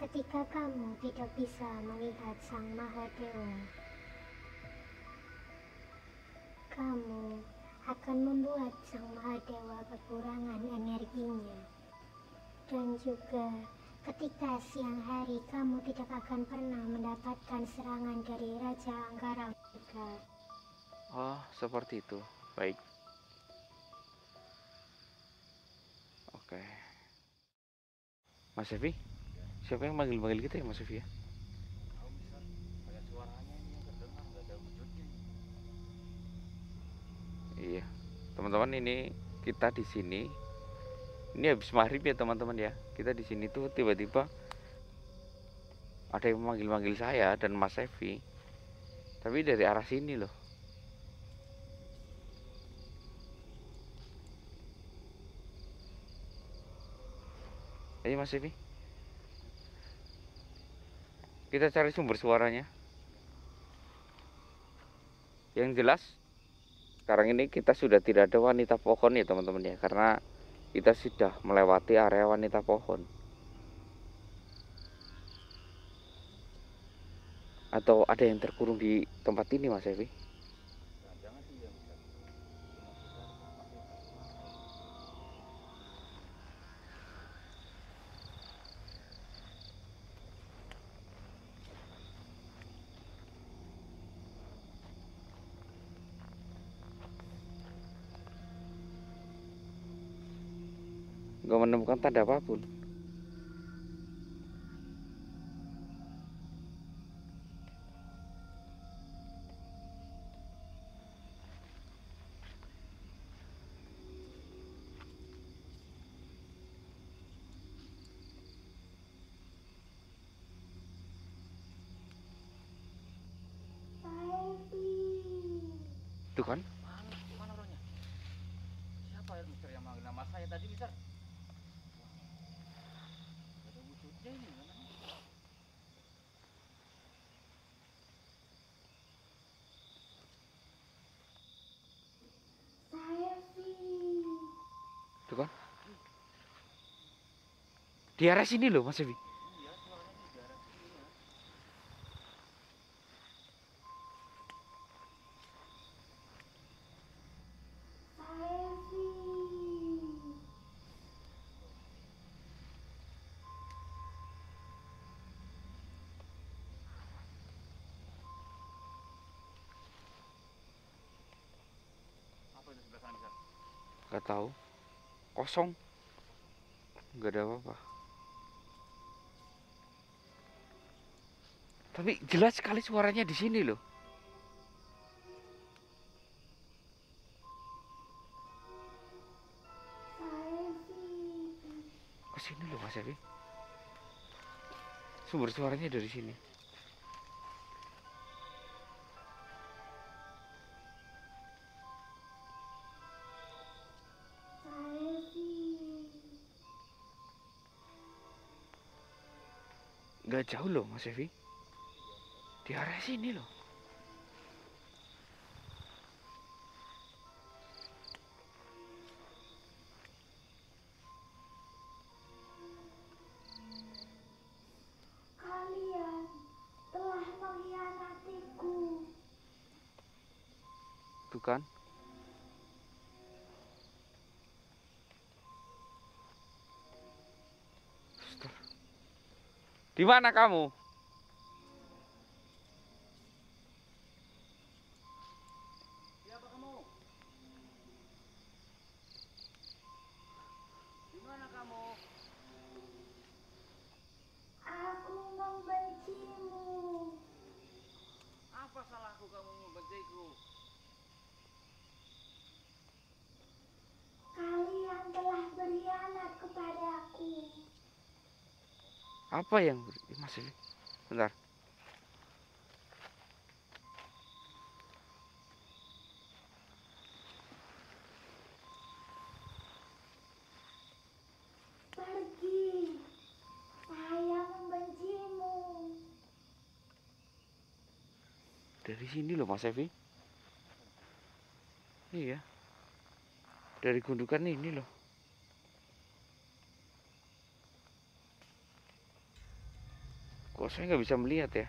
Ketika kamu tidak bisa melihat Sang Mahadewa, kamu akan membuat Sang Mahadewa kekurangan energinya. Dan juga ketika siang hari kamu tidak akan pernah mendapatkan serangan dari Raja Anggara Murga. Oh, seperti itu. Baik. Oke. Mas Evi, siapa yang manggil-manggil kita ya Mas Evi ya? Tahu misal kayak suaranya ini yang terdengar nggak ada wujudnya ini. Iya. Teman-teman, ini kita di sini. Ini habis maghrib ya teman-teman ya. Kita di sini tuh tiba-tiba ada yang memanggil-manggil saya dan Mas Evi. Tapi dari arah sini loh. Ayo Mas Evi, kita cari sumber suaranya. Yang jelas sekarang ini kita sudah tidak ada wanita pohon ya teman-teman ya, karena kita sudah melewati area wanita pohon. Atau ada yang terkurung di tempat ini Mas Evi? Jangan sih ya misal. Cuma kita masih penasaran. Gak menemukan tanda apapun. Tuh kan? Mana orangnya? Siapa ya Mister yang manggil nama saya tadi Mister? Gak ada wujudnya ini mana? Tuh kan? Di arah sini loh Mas Evi. Iya suaranya di daerah sini ya. Apa itu sebelah sana Mister? Gak tahu. Kosong. Gak ada apa-apa. Tapi jelas sekali suaranya di sini loh. Ke sini loh Mas Evi. Sumber suaranya dari sini. Gak jauh loh Mas Evi. Di arah sini loh. Kalian telah mengkhianatiku. Tuh kan? Suster. Di mana kamu? Siapa kamu? Di mana kamu? Aku membencimu. Apa salahku kamu membenciku? Kalian telah berkhianat kepadaku. Apa yang Mas Evi? Bentar. Pergi. Saya membencimu. Dari sini loh Mas Evi. Iya. Dari gundukan ini loh. Kok saya nggak bisa melihat ya?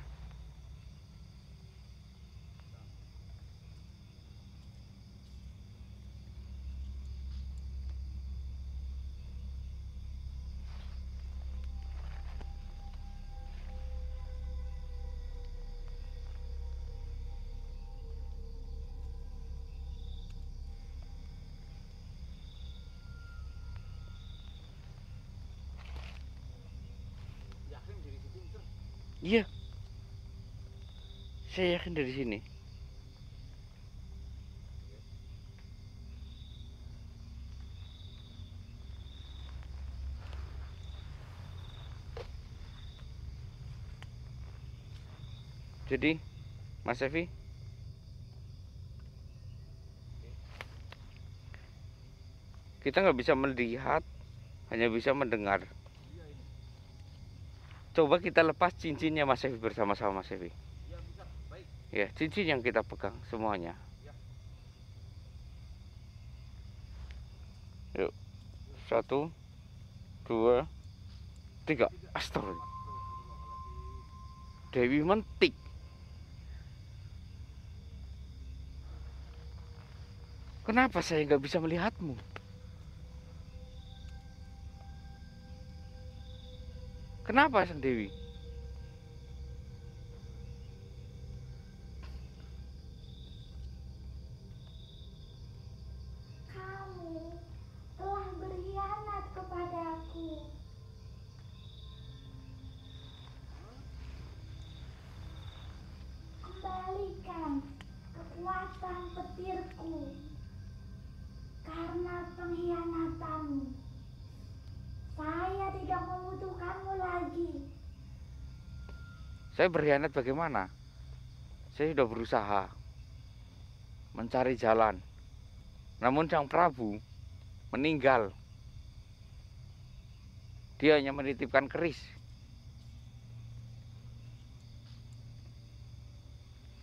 Yakin dari situ, Mister? Iya. Saya yakin dari sini. Jadi, Mas Evi, kita nggak bisa melihat, hanya bisa mendengar. Iya ini. Coba kita lepas cincinnya Mas Evi bersama-sama Mas Evi. Iya, Mister. Baik. Ya, cincin yang kita pegang semuanya. Ya. Yuk, 1, 2, 3. Astagfirullah. Astagfirullahaladzim. Dewi mentik. Kenapa saya nggak bisa melihatmu? Kenapa Sang Dewi? Kamu telah berkhianat kepadaku. Kembalikan kekuatan petirku. Karena pengkhianatanmu, saya tidak membutuhkanmu lagi. Saya berkhianat bagaimana? Saya sudah berusaha mencari jalan. Namun Sang Prabu meninggal. Dia hanya menitipkan keris.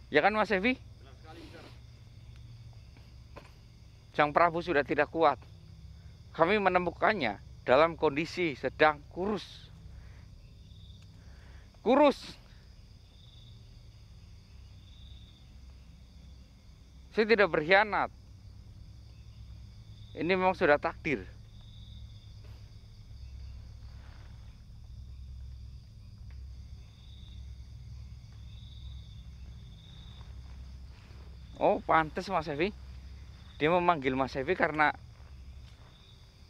Ya kan Mas Evi? Benar sekali, Mister. Sang Prabu sudah tidak kuat. Kami menemukannya dalam kondisi sedang kurus. Kurus. Saya tidak berkhianat. Ini memang sudah takdir. Oh, pantas Mas Evi. Dia memanggil Mas Evi karena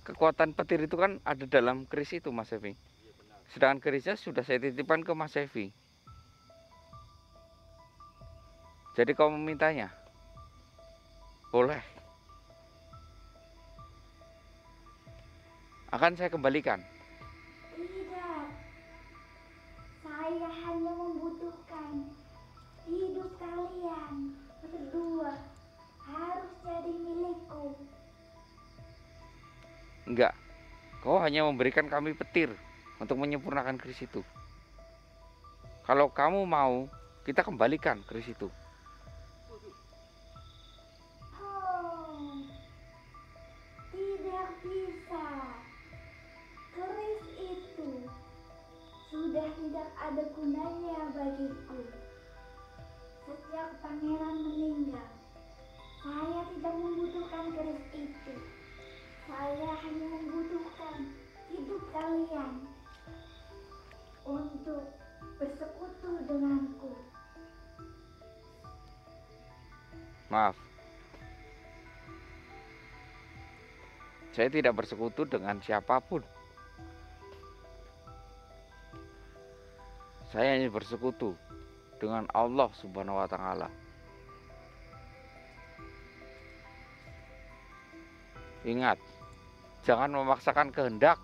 kekuatan petir itu kan ada dalam keris itu Mas Evi. Iya, benar. Sedangkan kerisnya sudah saya titipkan ke Mas Evi. Jadi kau memintanya? Boleh. Akan saya kembalikan. Tidak, saya hanya membutuhkan hidup kalian berdua harus jadi milikku. Enggak. Kau hanya memberikan kami petir untuk menyempurnakan keris itu. Kalau kamu mau, kita kembalikan keris itu. Oh, tidak bisa. Keris itu sudah tidak ada gunanya bagiku. Sejak pangeran meninggal, saya tidak membutuhkan keris itu. Saya hanya membutuhkan hidup kalian untuk bersekutu denganku. Maaf. Saya tidak bersekutu dengan siapapun. Saya hanya bersekutu dengan Allah Subhanahu wa Ta'ala. Ingat, jangan memaksakan kehendak.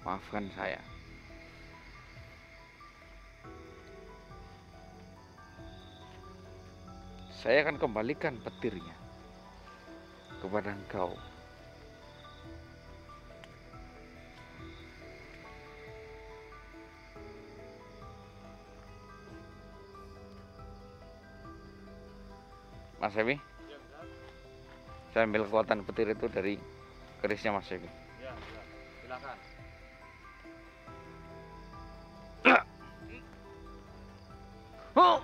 Maafkan saya. Saya akan kembalikan petirnya kepada engkau. Mas Evi, Ya, Ustaz. saya ambil kekuatan petir itu dari kerisnya Mas Evi. Ya, silakan. Oh.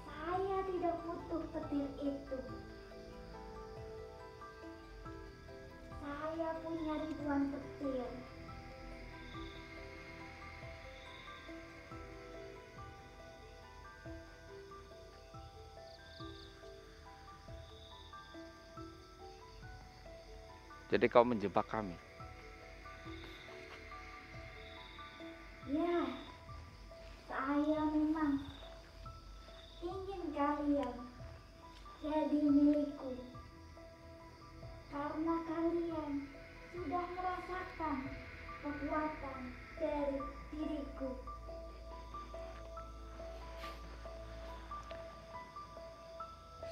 Saya tidak butuh petir itu. Saya punya ribuan petir. Jadi kau menjebak kami. Ya, saya memang ingin kalian jadi milikku. Karena kalian sudah merasakan kekuatan dari diriku.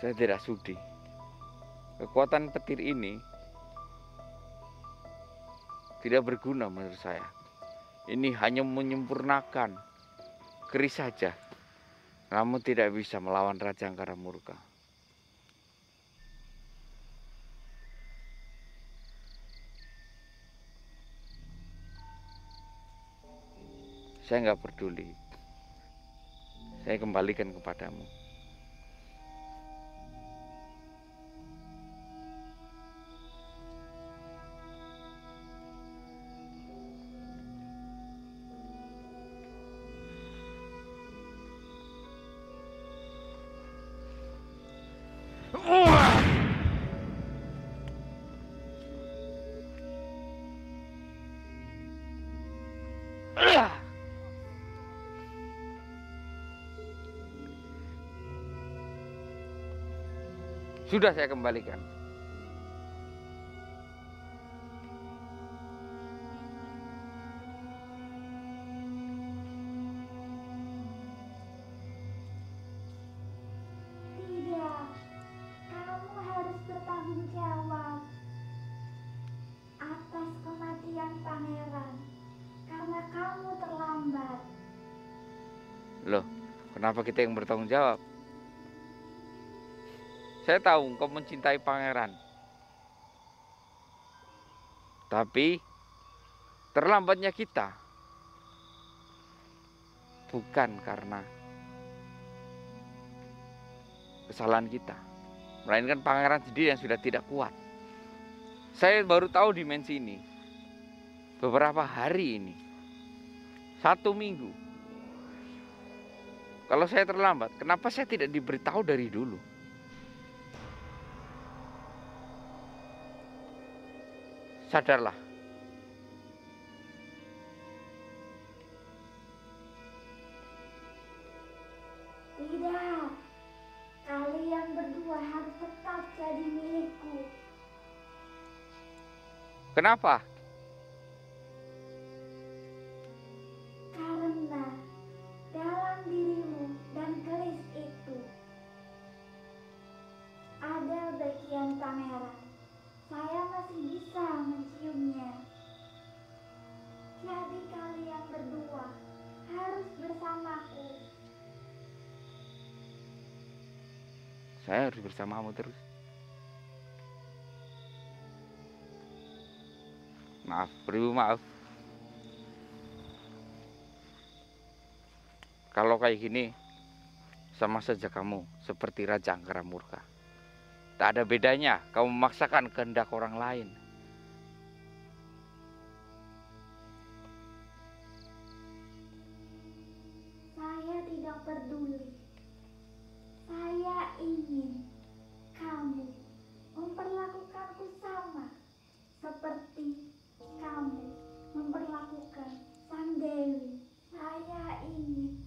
Saya tidak sudi. Kekuatan petir ini tidak berguna menurut saya. Ini hanya menyempurnakan keris saja, namun tidak bisa melawan Raja Angkara Murka. Saya nggak peduli. Saya kembalikan kepadamu. Sudah saya kembalikan. Tidak, kamu harus bertanggung jawab atas kematian pangeran karena kamu terlambat. Loh, kenapa kita yang bertanggung jawab? Saya tahu engkau mencintai pangeran. Tapi terlambatnya kita bukan karena kesalahan kita, melainkan pangeran sendiri yang sudah tidak kuat. Saya baru tahu dimensi ini beberapa hari ini, 1 minggu. Kalau saya terlambat, kenapa saya tidak diberitahu dari dulu? Sadarlah. Tidak, kalian berdua harus tetap jadi milikku. Kenapa? Karena dalam dirimu dan keris itu ada bagian pangeran. Saya masih bisa menciumnya. Jadi kalian berdua harus bersamaku. Saya harus bersamamu terus. Maaf, beribu maaf. Kalau kayak gini, sama saja kamu seperti Raja Angkara Murka. Tak ada bedanya kamu memaksakan kehendak orang lain. Saya tidak peduli. Saya ingin kamu memperlakukanku sama seperti kamu memperlakukan Sang Dewi. Saya ingin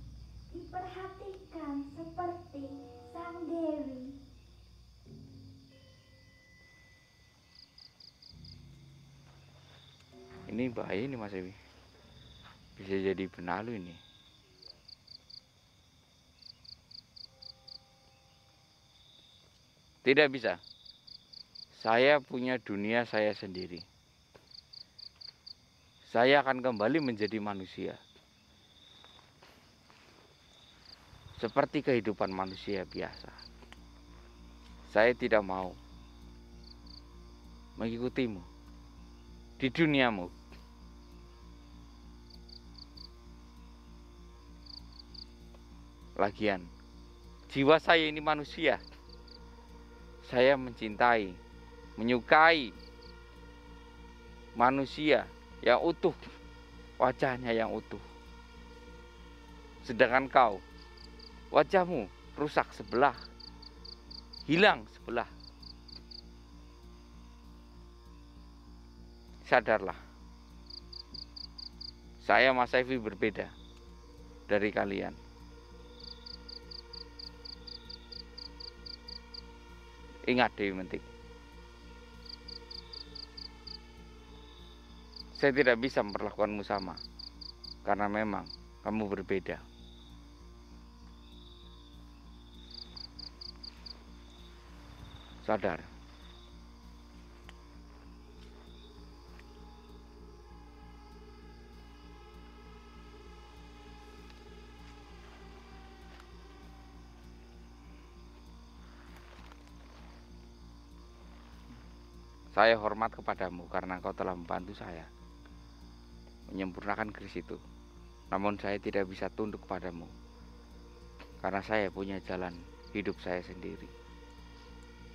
diperhatikan seperti Sang Dewi. Ini bahaya nih Mas Ewi. Bisa jadi benalu ini. Tidak bisa. Saya punya dunia saya sendiri. saya akan kembali menjadi manusia. Seperti kehidupan manusia biasa. Saya tidak mau mengikutimu di duniamu. Lagian, jiwa saya ini manusia. Saya mencintai, menyukai manusia yang utuh, wajahnya yang utuh. Sedangkan kau, wajahmu rusak sebelah, hilang sebelah. Sadarlah, saya Mas Evi berbeda dari kalian. Ingat Dewi Mentik, saya tidak bisa memperlakukanmu sama, karena memang kamu berbeda. Sadar. Saya hormat kepadamu karena kau telah membantu saya menyempurnakan keris itu. Namun saya tidak bisa tunduk padamu karena saya punya jalan hidup saya sendiri.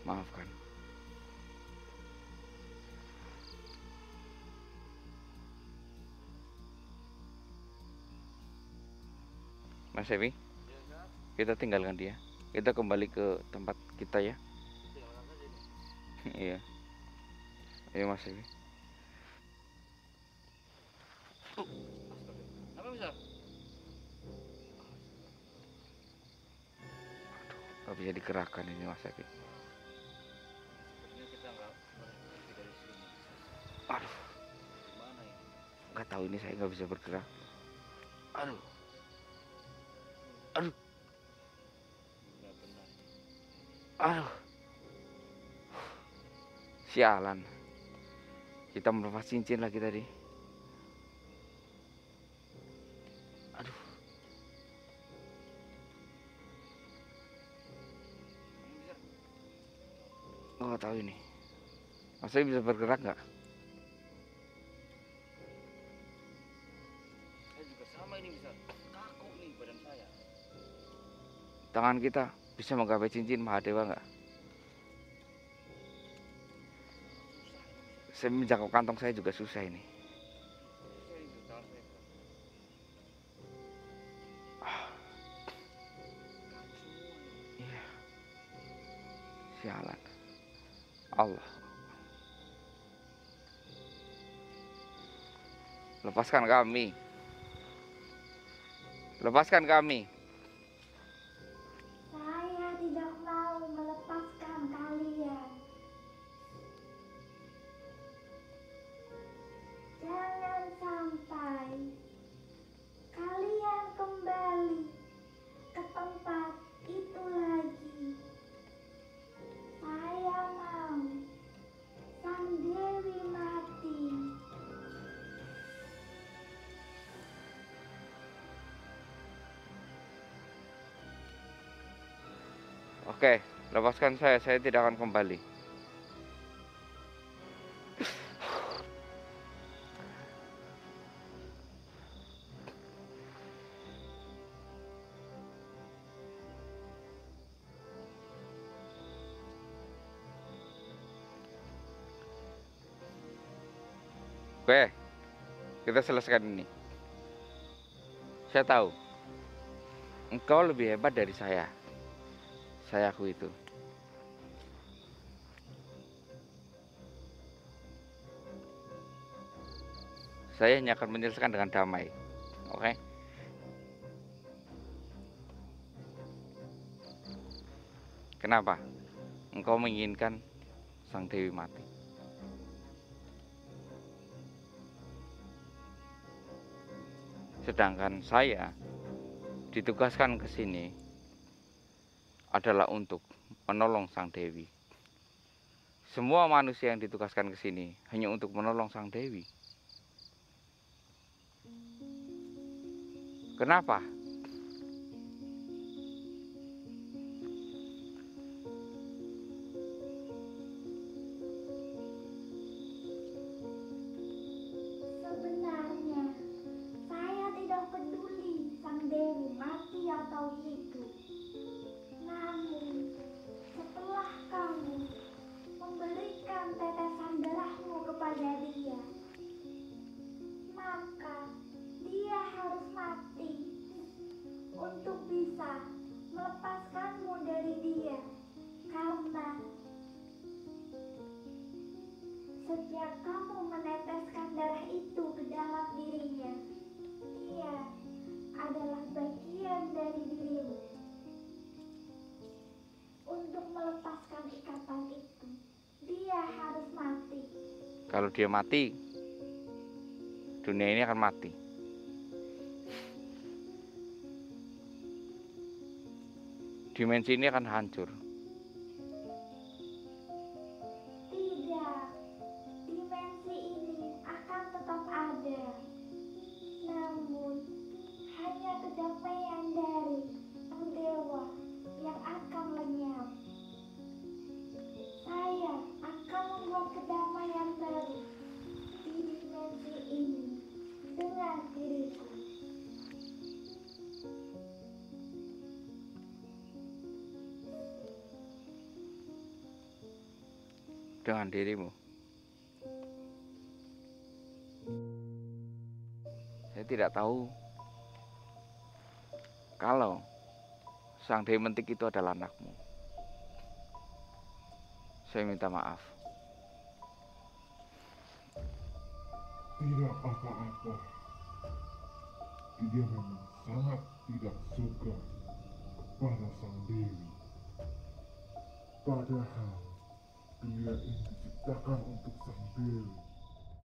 Maafkan. Mas Evi, kita tinggalkan dia. Kita kembali ke tempat kita ya. Iya. Ayo Mas Evi. Apa bisa? Gak bisa digerakkan ini Mas Evi. Sepertinya kita nggak pergi dari sini. Aduh, Gimana ya? nggak tahu ini saya nggak bisa bergerak. Aduh, aduh, Nggak benar. aduh. Sialan. Kita melepas cincin lagi tadi. Aduh. Kamu bisa? Nggak tahu ini. Mas Evi bisa bergerak nggak? Saya juga sama ini bisa. Kaku nih badan saya. Tangan kita bisa menggapai cincin Mahadewa nggak? Saya menjangkau kantong saya juga susah ini. Saya itu tangan saya. Kaku semua nih. Iya. Sialan. Allah. Lepaskan kami. Lepaskan kami. Saya tidak mau melepaskan kalian. Jangan sampai kalian kembali ke tempat itu lagi. Saya mau Sang Dewi mati. Oke, lepaskan saya tidak akan kembali. Oke, kita selesaikan ini. Saya tahu, engkau lebih hebat dari saya. Saya akui itu. Saya hanya akan menyelesaikan dengan damai. Oke? Kenapa? Engkau menginginkan Sang Dewi mati. Sedangkan saya ditugaskan ke sini adalah untuk menolong Sang Dewi. Semua manusia yang ditugaskan ke sini hanya untuk menolong Sang Dewi. Kenapa? Sebenarnya, saya tidak peduli sang dewi mati atau hidup. Namun, setelah kamu memberikan tetesan darahmu kepada dia, maka dia harus mati untuk bisa melepaskanmu dari dia. Karena sejak kamu meneteskan darah itu ke dalam dirinya, dia adalah bagian dari dirimu. Untuk melepaskan ikatan itu, dia harus mati. Kalau dia mati, dunia ini akan mati. Dimensi ini akan hancur. Tidak, dimensi ini akan tetap ada. Namun, hanya kedamaian dari sang dewa yang akan lenyap. Saya akan membuat kedamaian baru di dimensi ini dengan diriku. Dengan dirimu. Saya tidak tahu kalau sang Dewi Mentik itu adalah anakmu. Saya minta maaf. Tidak apa-apa. Dia memang sangat tidak suka kepada sang dewi. Padahal dia ini diciptakan untuk sang dewi.